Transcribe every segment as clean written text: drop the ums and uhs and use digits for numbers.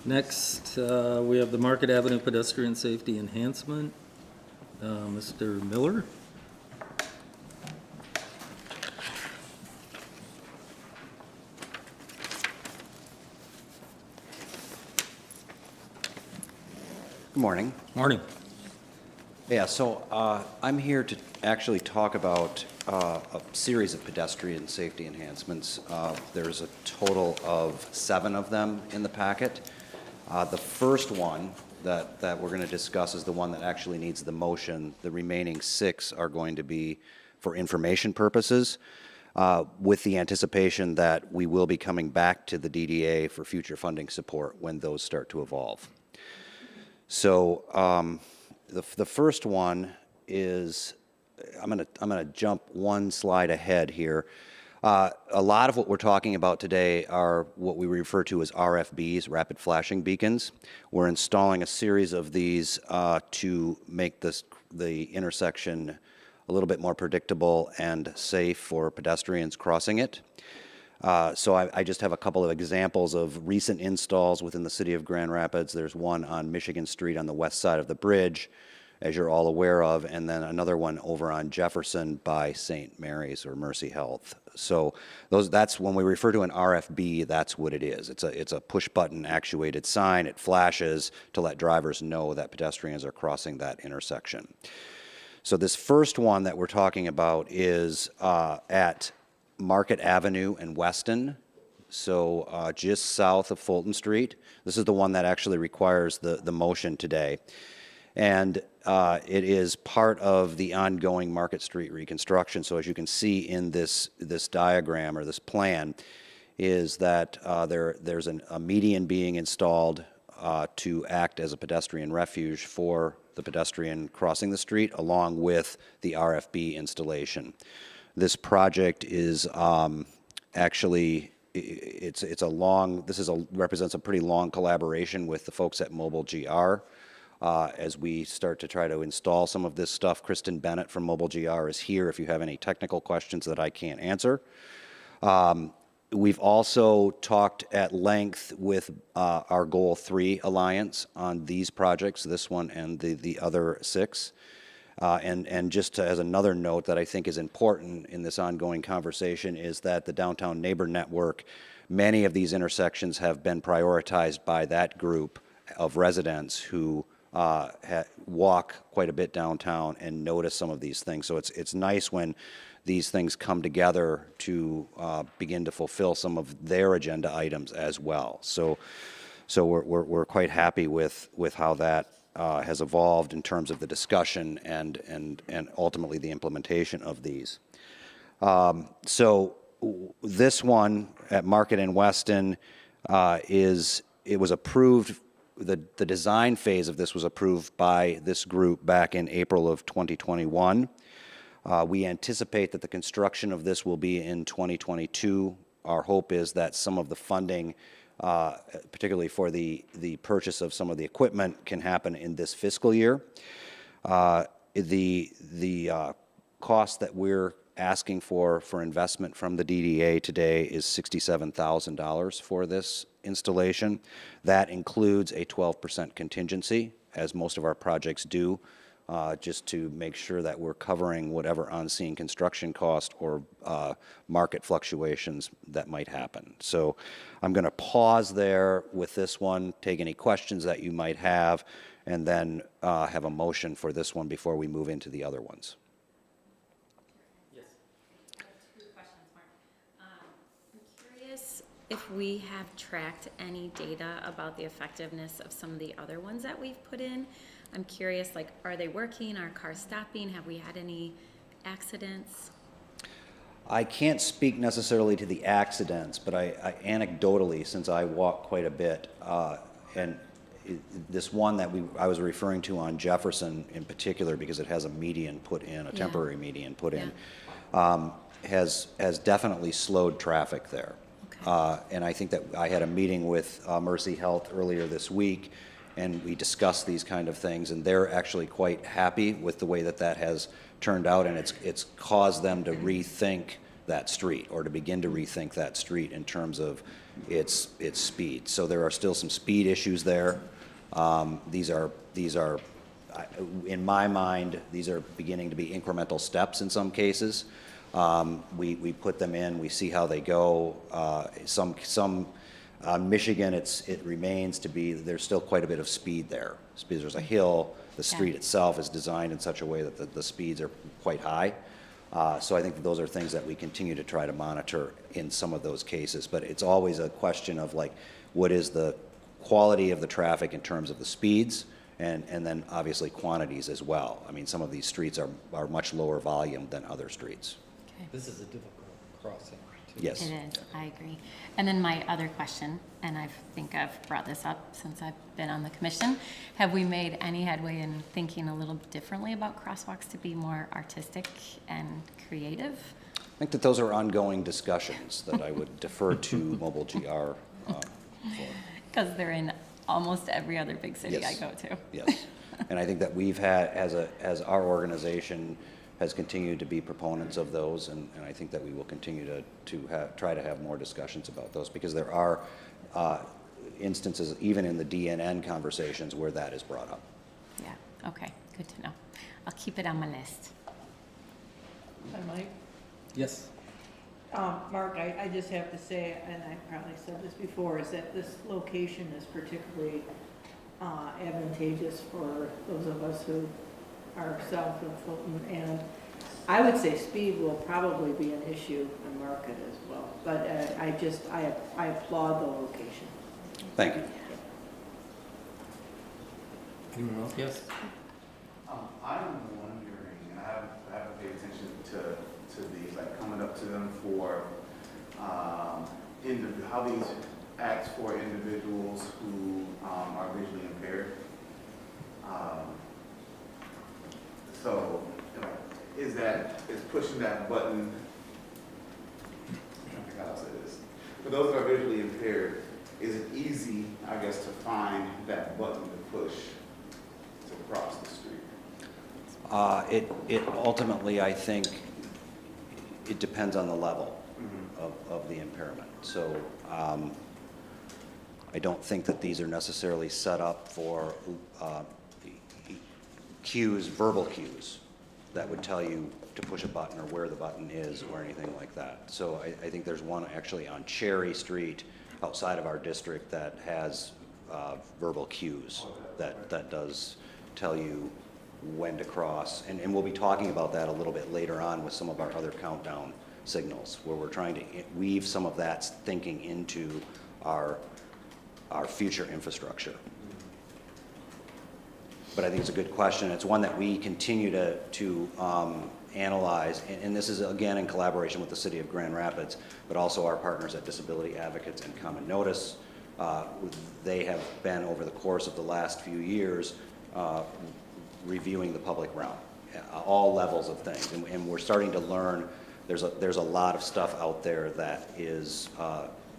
Next, we have the Market Avenue Pedestrian Safety Enhancement. Mr. Miller? Good morning. Morning. Yeah, so I'm here to actually talk about a series of pedestrian safety enhancements. There's a total of 7 of them in the packet. The first one that we're going to discuss is the one that actually needs the motion. The remaining 6 are going to be for information purposes, with the anticipation that we will be coming back to the DDA for future funding support when those start to evolve. So the first one is, I'm gonna jump one slide ahead here. A lot of what we're talking about today are what we refer to as RFBs, rapid flashing beacons. We're installing a series of these to make the intersection a little bit more predictable and safe for pedestrians crossing it. So I just have a couple of examples of recent installs within the city of Grand Rapids. There's one on Michigan Street on the west side of the bridge, as you're all aware of, and then another one over on Jefferson by St. Mary's or Mercy Health. So that's when we refer to an RFB, that's what it is. It's a push button actuated sign. It flashes to let drivers know that pedestrians are crossing that intersection. So this first one that we're talking about is at Market Avenue and Weston, so just south of Fulton Street. This is the one that actually requires the motion today. And it is part of the ongoing Market Street reconstruction. So as you can see in this diagram or this plan, is that there's a median being installed to act as a pedestrian refuge for the pedestrian crossing the street, along with the RFB installation. This project is actually, represents a pretty long collaboration with the folks at Mobile GR. As we start to try to install some of this stuff, Kristen Bennett from Mobile GR is here if you have any technical questions that I can't answer. We've also talked at length with our Goal 3 Alliance on these projects, this one and the other 6. And just as another note that I think is important in this ongoing conversation is that the Downtown Neighbor Network, many of these intersections have been prioritized by that group of residents who walk quite a bit downtown and notice some of these things. So it's nice when these things come together to begin to fulfill some of their agenda items as well. So we're quite happy with how that has evolved in terms of the discussion and ultimately the implementation of these. So this one at Market and Weston it was approved. The design phase of this was approved by this group back in April of 2021. We anticipate that the construction of this will be in 2022. Our hope is that some of the funding, particularly for the purchase of some of the equipment, can happen in this fiscal year. The cost that we're asking for investment from the DDA today is $67,000 for this installation. That includes a 12% contingency, as most of our projects do, just to make sure that we're covering whatever on-scene construction cost or market fluctuations that might happen. So I'm going to pause there with this one, take any questions that you might have, and then have a motion for this one before we move into the other ones. Yes. I have 2 questions, Mark. I'm curious if we have tracked any data about the effectiveness of some of the other ones that we've put in. I'm curious, like, are they working? Are cars stopping? Have we had any accidents? I can't speak necessarily to the accidents, but I anecdotally, since I walk quite a bit, and this one that I was referring to on Jefferson in particular, because it has a median put in, a temporary median put in, has definitely slowed traffic there. Okay. And I think that I had a meeting with Mercy Health earlier this week, and we discussed these kind of things, and they're actually quite happy with the way that has turned out, and it's caused them to rethink that street, or to begin to rethink that street in terms of its speed. So there are still some speed issues there. These are, in my mind, these are beginning to be incremental steps in some cases. We put them in, we see how they go. Michigan, it remains to be, there's still quite a bit of speed there. There's a hill, the street itself is designed in such a way that the speeds are quite high. So I think that those are things that we continue to try to monitor in some of those cases. But it's always a question of like, what is the quality of the traffic in terms of the speeds, and then obviously quantities as well. I mean, some of these streets are much lower volume than other streets. Okay. This is a difficult crossing, too. Yes. It is, I agree. And then my other question, and I think I've brought this up since I've been on the commission, have we made any headway in thinking a little bit differently about crosswalks to be more artistic and creative? I think that those are ongoing discussions that I would defer to Mobile GR for. Because they're in almost every other big city Yes. I go to. Yes, and I think that we've had, as our organization has continued to be proponents of those, and I think that we will continue to try to have more discussions about those, because there are instances, even in the DNN conversations, where that is brought up. Yeah, okay, good to know. I'll keep it on my list. Hi, Mike. Yes. Mark, I just have to say, and I probably said this before, is that this location is particularly advantageous for those of us who are south of Fulton. And I would say speed will probably be an issue in Market as well. But I applaud the location. Thank you. Anyone else? Yes. I'm wondering, and I haven't paid attention to these, like coming up to them for how these acts for individuals who are visually impaired. So, like, is pushing that button? I don't think how to say this. For those that are visually impaired, is it easy, I guess, to find that button to push to cross the street? It ultimately, I think, it depends on the level of the impairment. So I don't think that these are necessarily set up for cues, verbal cues, that would tell you to push a button or where the button is or anything like that. So I think there's one actually on Cherry Street outside of our district that has verbal cues that does tell you when to cross. And we'll be talking about that a little bit later on with some of our other countdown signals, where we're trying to weave some of that thinking into our future infrastructure. But I think it's a good question. It's one that we continue to analyze, and this is again in collaboration with the City of Grand Rapids, but also our partners at Disability Advocates and Common Notice. They have been, over the course of the last few years, reviewing the public realm, all levels of things, and we're starting to learn there's a lot of stuff out there that is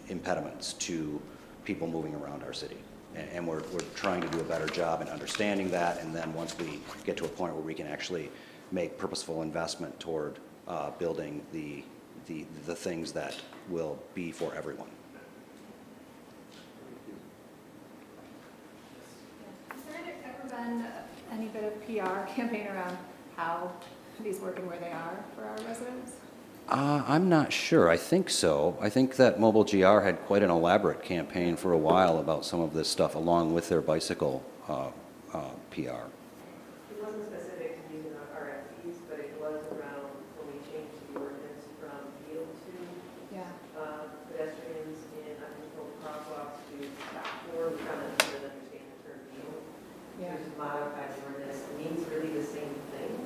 impediments to people moving around our city, and we're trying to do a better job in understanding that, and then once we get to a point where we can actually make purposeful investment toward building the things that will be for everyone. Has there ever been any bit of PR campaign around how these work and where they are for our residents? I'm not sure. I think so. I think that Mobile GR had quite an elaborate campaign for a while about some of this stuff, along with their bicycle PR. It wasn't specific to using our Rfbs, but it was around when we changed the ordinance from yield to pedestrians in uncontrolled crosswalks to stop for. We found that people didn't understand the term yield. Yeah. Which is modified the ordinance. It means really the same thing,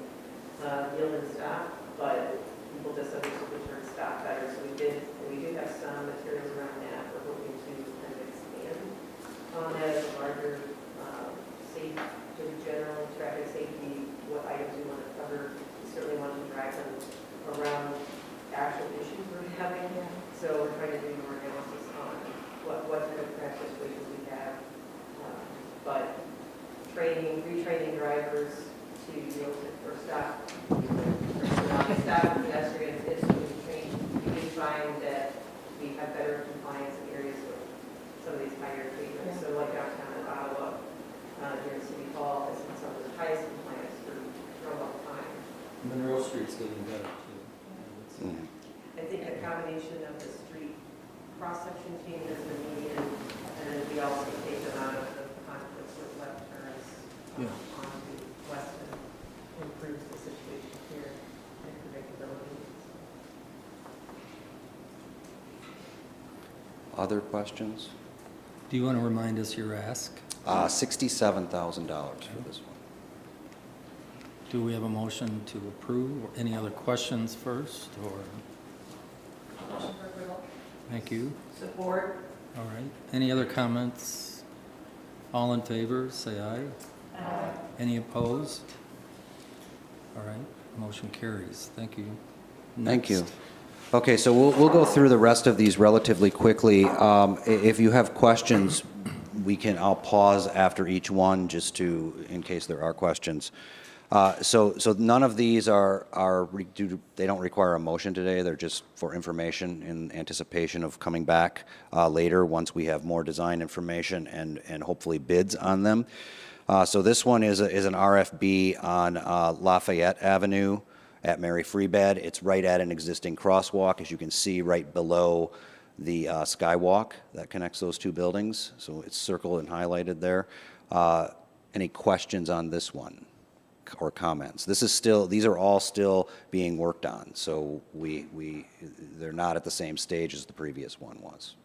yield and stop, but people just understood the term stop better. So we do have some materials around that. We're hoping to kind of expand on that as a larger safe, general find that we have better compliance in areas with some of these higher treatments. So like downtown in Ottawa, during City Hall, has been some of the highest compliance for a long time. Monroe Street's getting better too. Mhm. I think a combination of the street cross-section changes, the median, and then we also take them out of the conflicts with left turns Yeah. onto Weston improves the situation here and predictability. Other questions? Do you want to remind us your ask? $67,000 for this one. Do we have a motion to approve? Any other questions first, or? Motion for approval. Thank you. Support. All right. Any other comments? All in favor, say aye. Aye. Any opposed? All right, motion carries. Thank you. Thank you. Next. Okay, so we'll go through the rest of these relatively quickly. If you have questions, I'll pause after each one just in case there are questions. So none of these they don't require a motion today. They're just for information in anticipation of coming back later once we have more design information and hopefully bids on them. So this one is an RFB on Lafayette Avenue at Mary Free Bed. It's right at an existing crosswalk, as you can see, right below the skywalk that connects those two buildings. So it's circled and highlighted there. Any questions on this one or comments? These are all still being worked on, so they're not at the same stage as the previous one was.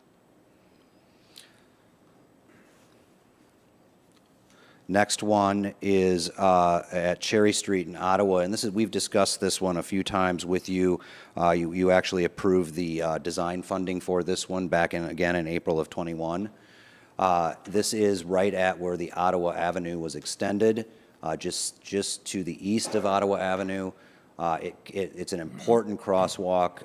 Next one is at Cherry Street in Ottawa, and we've discussed this one a few times with you. You actually approved the design funding for this one back again in April of '21. This is right at where the Ottawa Avenue was extended, just to the east of Ottawa Avenue. It's an important crosswalk.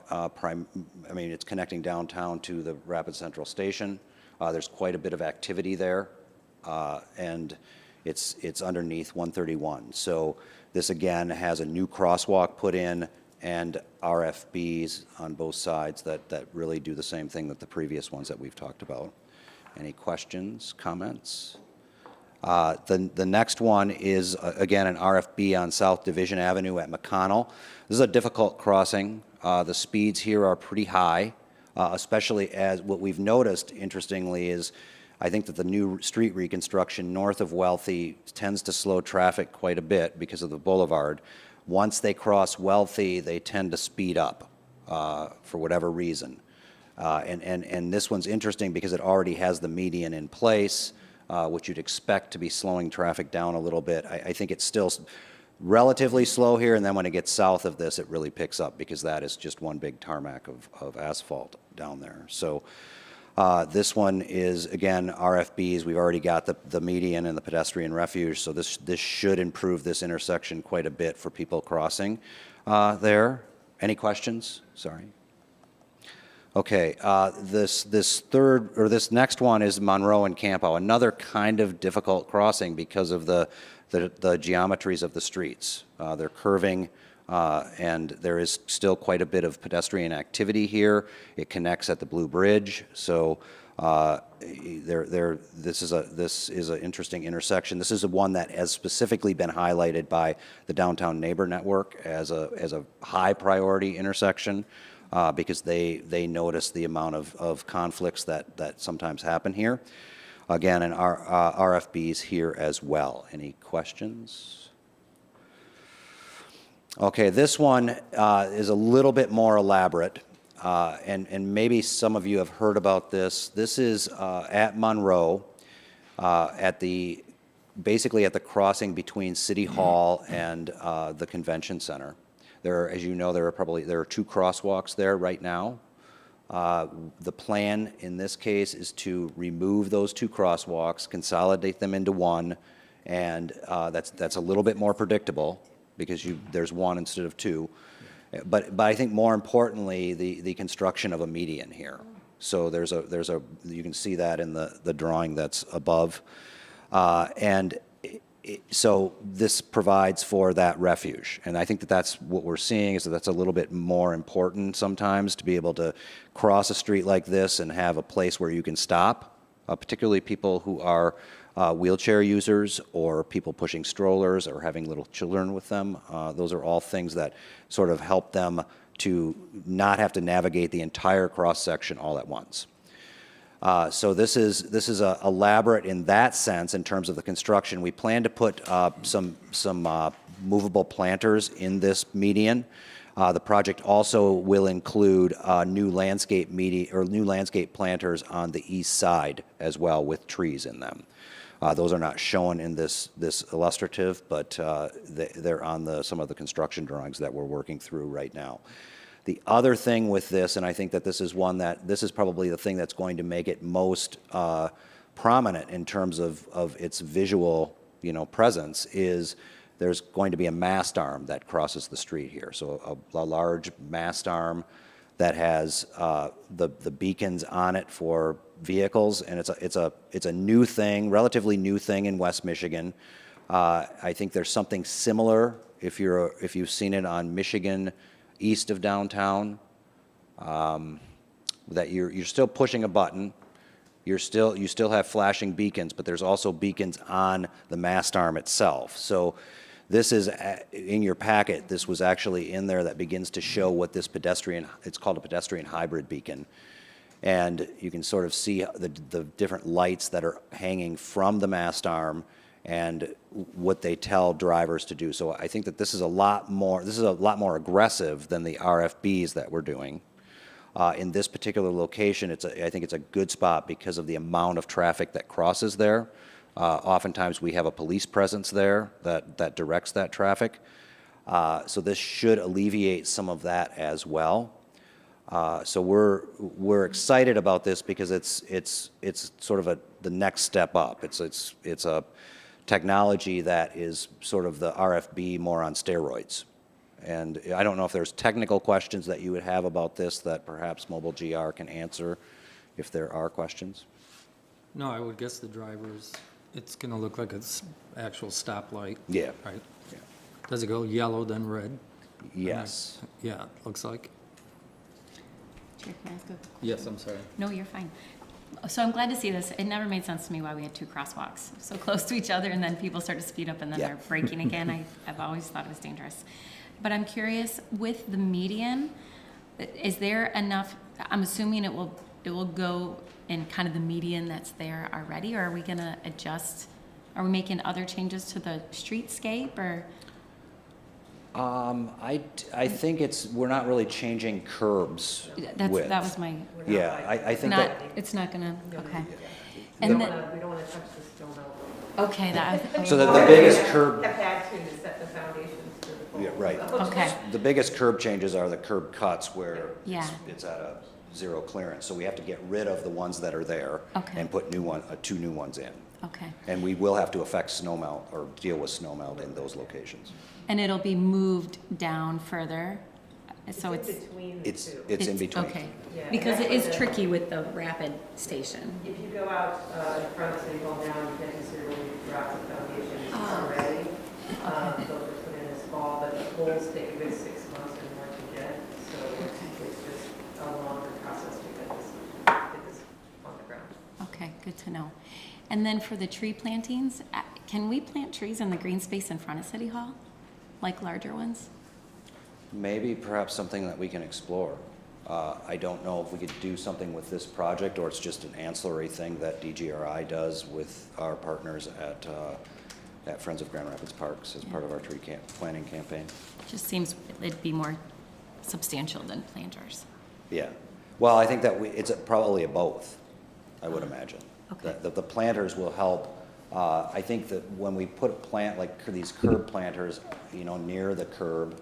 It's connecting downtown to the Rapid Central Station. There's quite a bit of activity there, and it's underneath 131. So this again has a new crosswalk put in and RFBs on both sides that really do the same thing that the previous ones that we've talked about. Any questions, comments? The next one is, again, an RFB on South Division Avenue at Mcconnell. This is a difficult crossing. The speeds here are pretty high, especially as what we've noticed, interestingly, is I think that the new street reconstruction north of Wealthy tends to slow traffic quite a bit because of the boulevard. Once they cross Wealthy, they tend to speed up for whatever reason. And this one's interesting because it already has the median in place, which you'd expect to be slowing traffic down a little bit. I think it's still relatively slow here, and then when it gets south of this, it really picks up because that is just one big tarmac of asphalt down there. So this one is, again, RFBs. We've already got the median and the pedestrian refuge, so this should improve this intersection quite a bit for people crossing there. Any questions? Sorry. Okay, this next one is Monroe and Campo, another kind of difficult crossing because of the geometries of the streets. They're curving, and there is still quite a bit of pedestrian activity here. It connects at the Blue Bridge, so this is an interesting intersection. This is one that has specifically been highlighted by the Downtown Neighbor Network as a high priority intersection. Because they notice the amount of conflicts that sometimes happen here. Again, and our RFBs here as well. Any questions? Okay, this one is a little bit more elaborate, and maybe some of you have heard about this. This is at Monroe, basically at the crossing between City Hall and the Convention Center. As you know, there are two crosswalks there right now. The plan in this case is to remove those two crosswalks, consolidate them into one, and that's a little bit more predictable because there's one instead of two. But I think more importantly, the construction of a median here. So you can see that in the drawing that's above, and So this provides for that refuge. And I think that that's what we're seeing, is that that's a little bit more important sometimes, to be able to cross a street like this and have a place where you can stop, particularly people who are wheelchair users or people pushing strollers or having little children with them. Those are all things that sort of help them to not have to navigate the entire cross-section all at once. So this is elaborate in that sense in terms of the construction. We plan to put some movable planters in this median. The project also will include new landscape planters on the east side as well, with trees in them. Those are not shown in this illustrative, but they're on some of the construction drawings that we're working through right now. The other thing with this, and I think that this is probably the thing that's going to make it most prominent in terms of its visual, presence, is there's going to be a mast arm that crosses the street here. So a large mast arm that has the beacons on it for vehicles, and it's a new thing, relatively new thing in West Michigan. I think there's something similar if you've seen it on Michigan east of downtown, that you're still pushing a button. You still have flashing beacons, but there's also beacons on the mast arm itself. So this is in your packet. This was actually in there, that begins to show what this it's called a pedestrian hybrid beacon. And you can sort of see the different lights that are hanging from the mast arm and what they tell drivers to do. So I think that this is a lot more aggressive than the Rfbs that we're doing. In this particular location, I think it's a good spot because of the amount of traffic that crosses there. Oftentimes we have a police presence there that directs that traffic. So this should alleviate some of that as well. So we're excited about this because it's sort of the next step up. It's a technology that is sort of the Rfb more on steroids. And I don't know if there's technical questions that you would have about this that perhaps Mobile GR can answer, if there are questions. No, I would guess the drivers, it's going to look like it's actual stoplight. Yeah. Right? Yeah. Does it go yellow then red? Yes. Yeah, it looks like. Chair, can I ask a Yes, I'm sorry. No, you're fine. So I'm glad to see this. It never made sense to me why we had two crosswalks so close to each other and then people start to speed up and then Yeah. they're braking again. I've always thought it was dangerous. But I'm curious, with the median, is there enough, I'm assuming it will go in kind of the median that's there already, or are we gonna adjust? Are we making other changes to the streetscape, or? I think we're not really changing curbs width. That was my, Yeah, I think that. it's not gonna, okay. We And don't then, want to touch the stone outlook. okay, that, So the biggest curb. Have had to set the foundations to the pole. Yeah, right. okay, The biggest curb changes are the curb cuts where Yeah. it's at a zero clearance. So we have to get rid of the ones that are there Okay. and put two new ones in. okay. And we will have to affect snow melt or deal with snow melt in those locations. And it'll be moved down further, so it's. in between the It's two. in between. Okay, Yeah, because it that's is what tricky with the rapid station. If you go out in front of City Hall now, you can necessarily drop the foundations Oh. already. Those were put in this fall, but the poles take a good 6 months or more to get. So it's just a longer process to get this on the ground. Okay, good to know. And then for the tree plantings, can we plant trees in the green space in front of City Hall? Like larger ones? Maybe perhaps something that we can explore. I don't know if we could do something with this project or it's just an ancillary thing that DGRI does with our partners at Friends of Grand Rapids Parks as part of our tree planting campaign. Just seems it'd be more substantial than planters. Yeah. Well, I think that it's probably a both, I would imagine. Okay. The planters will help. I think that when we put like these curb planters, near the curb,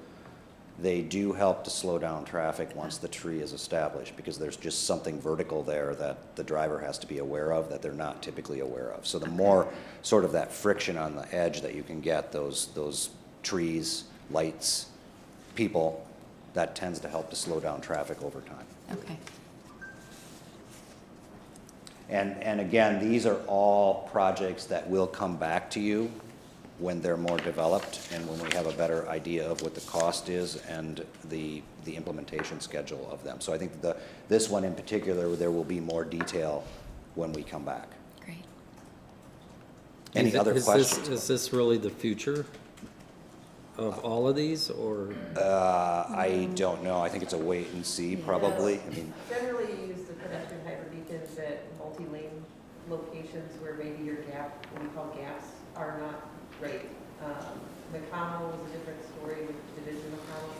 they do help to slow down traffic once the tree is established, because there's just something vertical there that the driver has to be aware of that they're not typically aware of. So the more sort of that friction on the edge that you can get, those trees, lights, people, that tends to help to slow down traffic over time. Okay. And again, these are all projects that will come back to you when they're more developed and when we have a better idea of what the cost is and the implementation schedule of them. So I think this one in particular, there will be more detail when we come back. Great. Any other questions? Is this really the future of all of these, or? I don't know. I think it's a wait and see, probably. I mean, Generally, you use the pedestrian hyper beacons at multi-lane locations where maybe your gap, what we call gaps, are not great. Mcconnell was a different story with Division Mcconnell.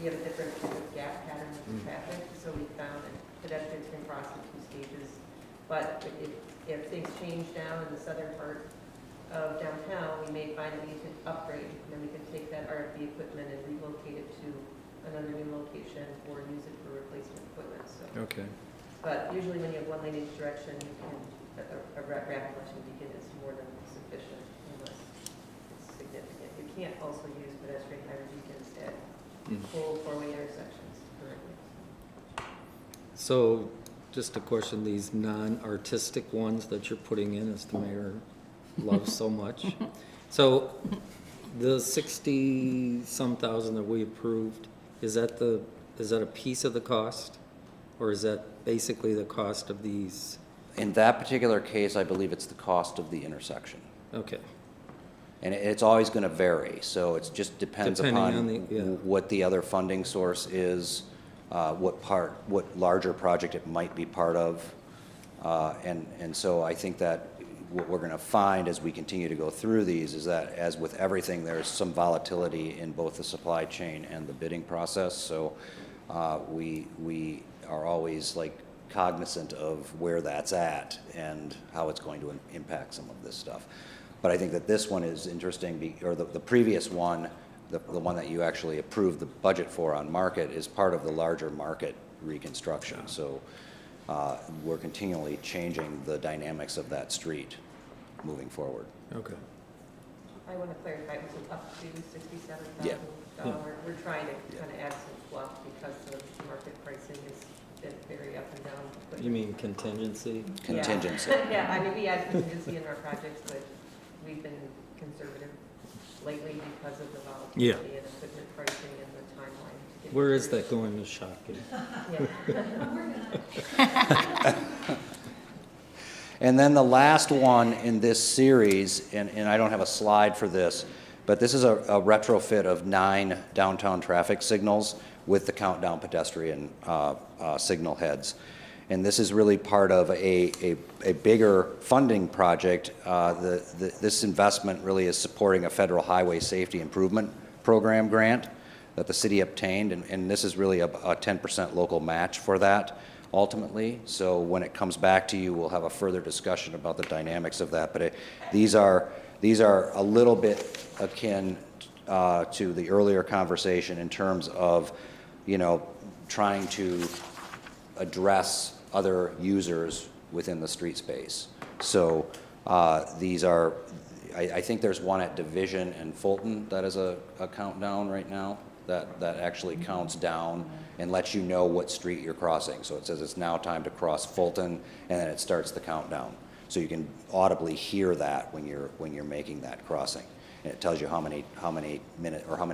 We have a different type of gap pattern with traffic, so we found that pedestrians can cross in 2 stages. But if things change down in the southern part of downtown, we may find that we need to upgrade, and then we can take that RFB equipment and relocate it to another new location or use it for replacement equipment, so. Okay. But usually when you have 1 lane each direction, you can, a rapid flashing beacon is more than sufficient unless it's significant. You can't also use pedestrian hyper beacons at full 4-way intersections currently. So, just a question, these non-artistic ones that you're putting in, as the mayor loves so much. So, the 60-some thousand that we approved, is that a piece of the cost? Or is that basically the cost of these? in that particular case, I believe it's the cost of the intersection. Okay. And it's always going to vary, so it just depends Depending upon on the- yeah. what the other funding source is, what larger project it might be part of. And so I think that what we're going to find as we continue to go through these is that, as with everything, there's some volatility in both the supply chain and the bidding process. So we are always like cognizant of where that's at and how it's going to impact some of this stuff. But I think that this one is interesting, or the previous one, the one that you actually approved the budget for on market, is part of the larger market reconstruction. So we're continually changing the dynamics of that street moving forward. Okay. I want to clarify, it was up to $67,000. Yeah. We're trying to kind of add some fluff because the market pricing has been very up and down. You mean contingency? Contingency. Yeah, I mean, we add contingency in our projects, but we've been conservative lately because of the volatility and equipment pricing and the timeline. to get Where is through. that going to shock you? Yeah. And then the last one in this series, and I don't have a slide for this, but this is a retrofit of 9 downtown traffic signals with the countdown pedestrian signal heads. And this is really part of a bigger funding project. This investment really is supporting a federal highway safety improvement program grant that the city obtained, and this is really a 10% local match for that ultimately. So when it comes back to you, we'll have a further discussion about the dynamics of that. But these are a little bit akin to the earlier conversation in terms of, you know, trying to address other users within the street space. So these are, I think there's one at Division and Fulton that is a countdown right now that actually counts down and lets you know what street you're crossing. So it says it's now time to cross Fulton, and then it starts the countdown. So you can audibly hear that when you're making that crossing, and it tells you how many minutes or how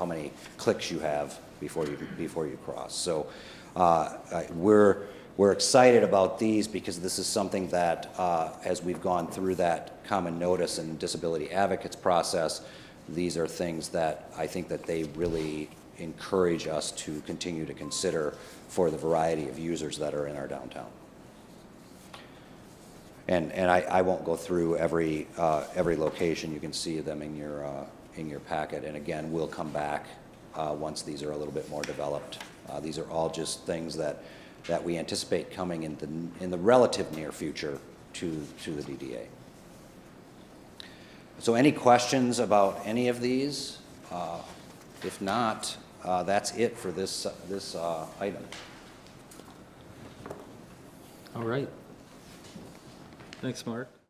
many clicks you have before you cross. So we're excited about these because this is something that as we've gone through that common notice and disability advocates process, these are things that I think that they really encourage us to continue to consider for the variety of users that are in our downtown. And I won't go through every location. You can see them in your packet. And again, we'll come back once these are a little bit more developed. These are all just things that we anticipate coming in the relative near future to the DDA. So any questions about any of these? If not, that's it for this item. All right. Thanks, Mark.